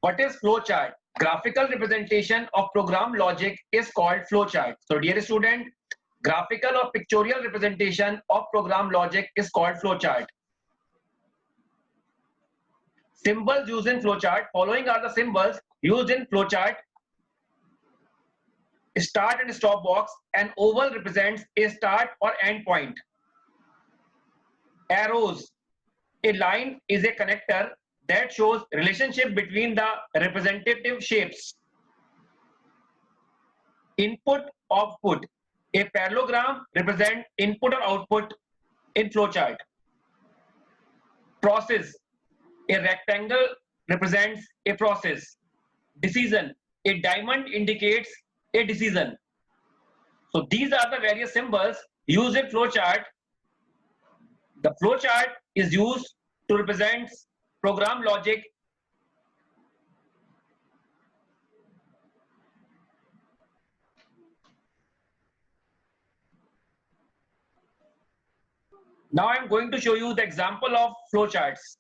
What is flowchart? Graphical representation of program logic is called flowchart. So dear student, graphical or pictorial representation of program logic is called flowchart. Symbols used in flowchart. Following are the symbols used in flowchart. Start and stop box. An oval represents a start or end point. Arrows. A line is a connector that shows relationship between the representative shapes. Input, output. A parallelogram represents input or output in flowchart. Process. A rectangle represents a process. Decision. A diamond indicates a decision. So these are the various symbols used in flowchart. The flowchart is used to represent program logic. Now I'm going to show you the example of flowcharts.